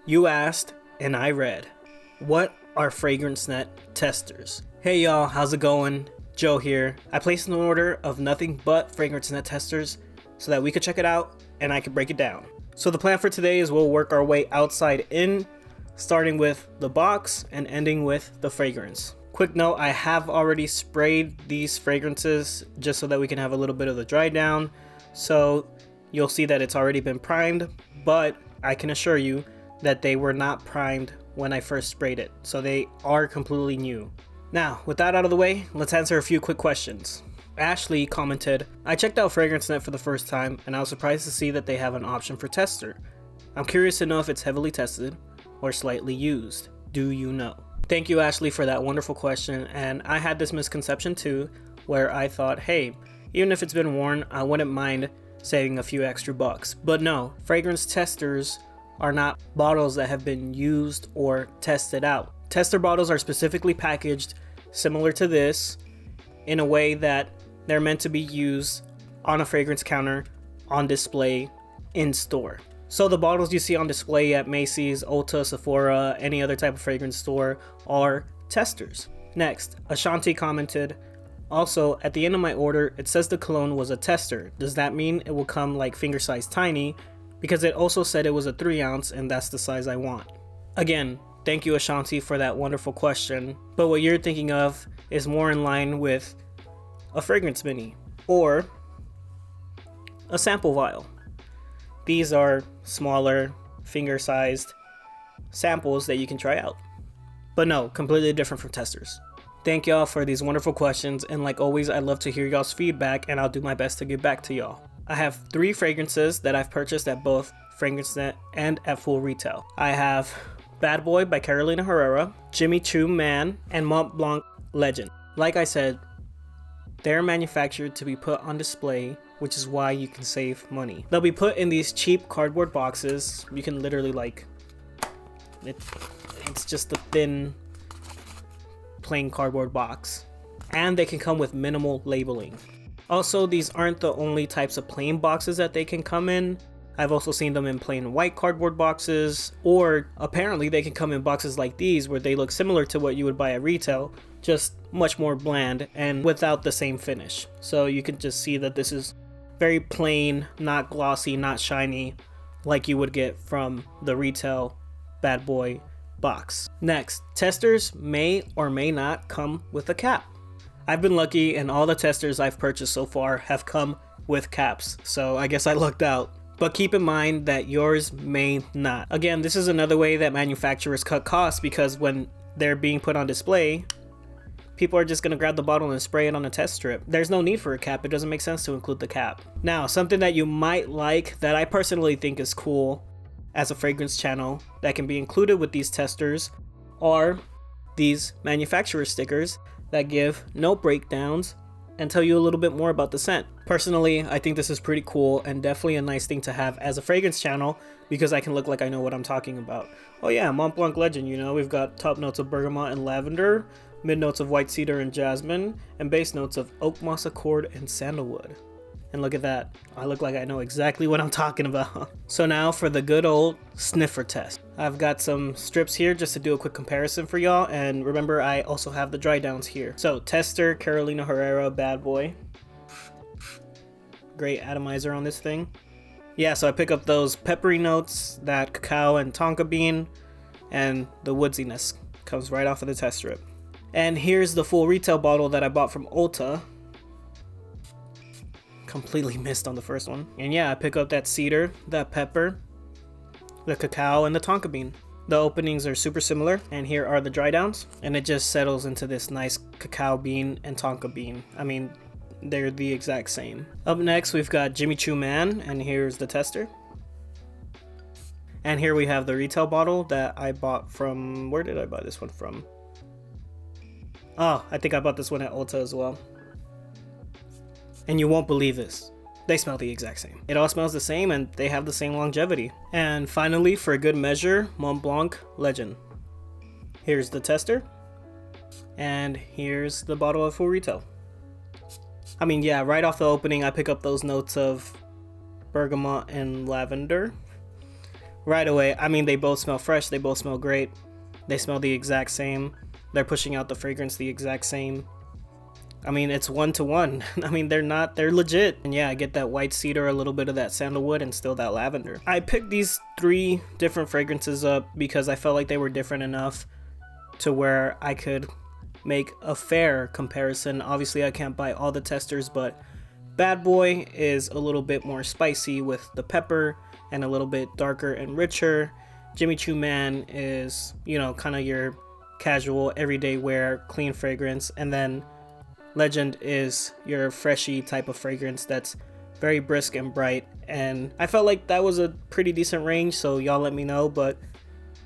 You asked, and I read. What are Fragrancenet testers? Hey y'all, how's it going? Joe here. I placed an order of nothing but Fragrancenet testers so that we could check it out and I could break it down. So the plan for today is we'll work our way outside in, starting with the box and ending with the fragrance. Quick note, I have already sprayed these fragrances just so that we can have a little bit of the dry down. So you'll see that it's already been primed, but I can assure you that they were not primed when I first sprayed it. So they are completely new. Now, with that out of the way, let's answer a few quick questions. Ashley commented, I checked out Fragrancenet for the first time and I was surprised to see that they have an option for tester. I'm curious to know if it's heavily tested or slightly used. Do you know? Thank you, Ashley, for that wonderful question. And I had this misconception too, where I thought, hey, even if it's been worn, I wouldn't mind saving a few extra bucks. But no, fragrance testers are not bottles that have been used or tested out. Tester bottles are specifically packaged similar to this in a way that they're meant to be used on a fragrance counter on display in store. So the bottles you see on display at Macy's, Ulta, Sephora, any other type of fragrance store are testers. Next, Ashanti commented, also at the end of my order it says the cologne was a tester. Does that mean it will come like finger size tiny? Because it also said it was a 3 ounce and that's the size I want. Again, thank you, Ashanti, for that wonderful question. But what you're thinking of is more in line with a fragrance mini or a sample vial. These are smaller, finger-sized samples that you can try out. But no, completely different from testers. Thank y'all for these wonderful questions, and like always, I'd love to hear y'all's feedback and I'll do my best to get back to y'all. I have 3 fragrances that I've purchased at both Fragrancenet and at full retail. I have Bad Boy by Carolina Herrera, Jimmy Choo Man, and Mont Blanc Legend. Like I said, they're manufactured to be put on display, which is why you can save money. They'll be put in these cheap cardboard boxes. You can literally it's just a thin, plain cardboard box. And they can come with minimal labeling. Also, these aren't the only types of plain boxes that they can come in. I've also seen them in plain white cardboard boxes, or apparently they can come in boxes like these where they look similar to what you would buy at retail, just much more bland and without the same finish. So you can just see that this is very plain, not glossy, not shiny, like you would get from the retail Bad Boy box. Next, testers may or may not come with a cap. I've been lucky and all the testers I've purchased so far have come with caps, so I guess I lucked out. But keep in mind that yours may not. Again, this is another way that manufacturers cut costs, because when they're being put on display, people are just going to grab the bottle and spray it on a test strip. There's no need for a cap. It doesn't make sense to include the cap. Now, something that you might like that I personally think is cool as a fragrance channel that can be included with these testers are these manufacturer stickers that give note breakdowns and tell you a little bit more about the scent. Personally, I think this is pretty cool and definitely a nice thing to have as a fragrance channel, because I can look like I know what I'm talking about. Oh yeah, Mont Blanc Legend, you know, we've got top notes of bergamot and lavender, mid notes of white cedar and jasmine, and base notes of oak moss accord and sandalwood. And look at that, I look like I know exactly what I'm talking about. So now for the good old sniffer test. I've got some strips here just to do a quick comparison for y'all, and remember I also have the dry downs here. So tester, Carolina Herrera Bad Boy. Great atomizer on this thing. Yeah, so I pick up those peppery notes, that cacao and tonka bean, and the woodsiness comes right off of the test strip. And here's the full retail bottle that I bought from Ulta. Completely missed on the first one. And yeah, I pick up that cedar, that pepper, the cacao, and the tonka bean. The openings are super similar, and here are the dry downs, and it just settles into this nice cacao bean and tonka bean. I mean, they're the exact same. Up next, we've got Jimmy Choo Man, and here's the tester. And here we have the retail bottle that I bought from, where did I buy this one from? Oh, I think I bought this one at Ulta as well. And you won't believe this. They smell the exact same. It all smells the same and they have the same longevity. And finally, for a good measure, Mont Blanc Legend. Here's the tester. And here's the bottle of full retail. I mean, yeah, right off the opening, I pick up those notes of bergamot and lavender. right away. I mean, they both smell fresh, they both smell great, they smell the exact same, they're pushing out the fragrance the exact same. I mean, it's 1-to-1. I mean, they're legit. And yeah, I get that white cedar, a little bit of that sandalwood, and still that lavender. I picked these 3 different fragrances up because I felt like they were different enough to where I could make a fair comparison. Obviously, I can't buy all the testers, but Bad Boy is a little bit more spicy with the pepper and a little bit darker and richer. Jimmy Choo Man is, you know, kind of your casual, everyday wear, clean fragrance. And then Legend is your freshy type of fragrance that's very brisk and bright. And I felt like that was a pretty decent range, so y'all let me know, but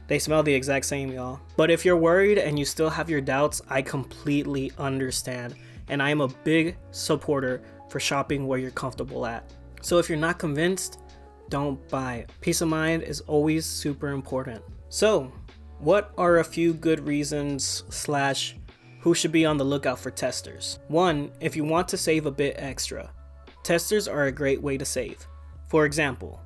they smell the exact same, y'all. But if you're worried and you still have your doubts, I completely understand. And I am a big supporter for shopping where you're comfortable at. So if you're not convinced, don't buy. Peace of mind is always super important. So what are a few good reasons / who should be on the lookout for testers? 1, if you want to save a bit extra, testers are a great way to save. For example,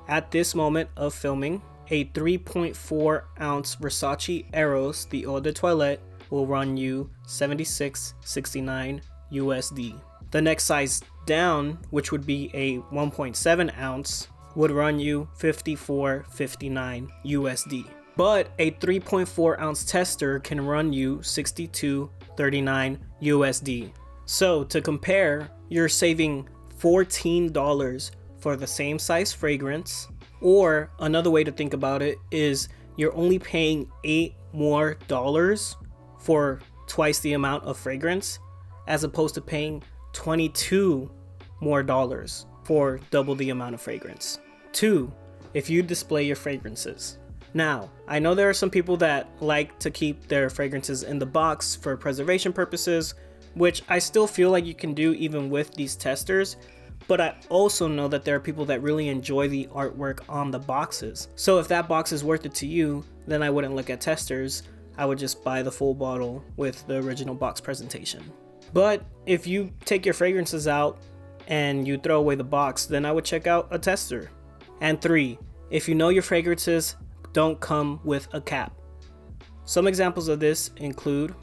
at this moment of filming, a 3.4 ounce Versace Eros the Eau de Toilette will run you $76.69 USD. The next size down, which would be a 1.7 ounce, would run you $54.59 USD. But a 3.4 ounce tester can run you $62.39 USD. So to compare, you're saving $14 for the same size fragrance, or another way to think about it is you're only paying $8 more for twice the amount of fragrance, as opposed to paying $22 more for double the amount of fragrance. 2, if you display your fragrances. Now, I know there are some people that like to keep their fragrances in the box for preservation purposes, which I still feel like you can do even with these testers, but I also know that there are people that really enjoy the artwork on the boxes. So if that box is worth it to you, then I wouldn't look at testers. I would just buy the full bottle with the original box presentation. But if you take your fragrances out and you throw away the box, then I would check out a tester. And 3, if you know your fragrances don't come with a cap. Some examples of this include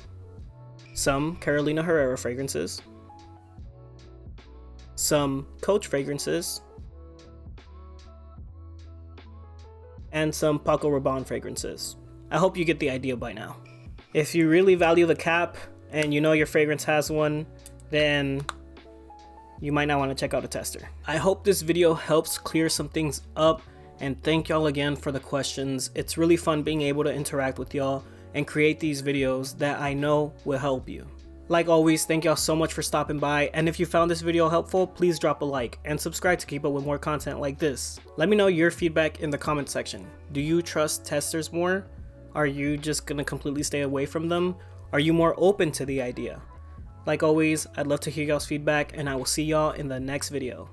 some Carolina Herrera fragrances, some Coach fragrances, and some Paco Rabanne fragrances. I hope you get the idea by now. If you really value the cap and you know your fragrance has one, then you might not want to check out a tester. I hope this video helps clear some things up, and thank y'all again for the questions. It's really fun being able to interact with y'all and create these videos that I know will help you. Like always, thank y'all so much for stopping by, and if you found this video helpful, please drop a like and subscribe to keep up with more content like this. Let me know your feedback in the comment section. Do you trust testers more? Are you just gonna completely stay away from them? Are you more open to the idea? Like always, I'd love to hear y'all's feedback, and I will see y'all in the next video.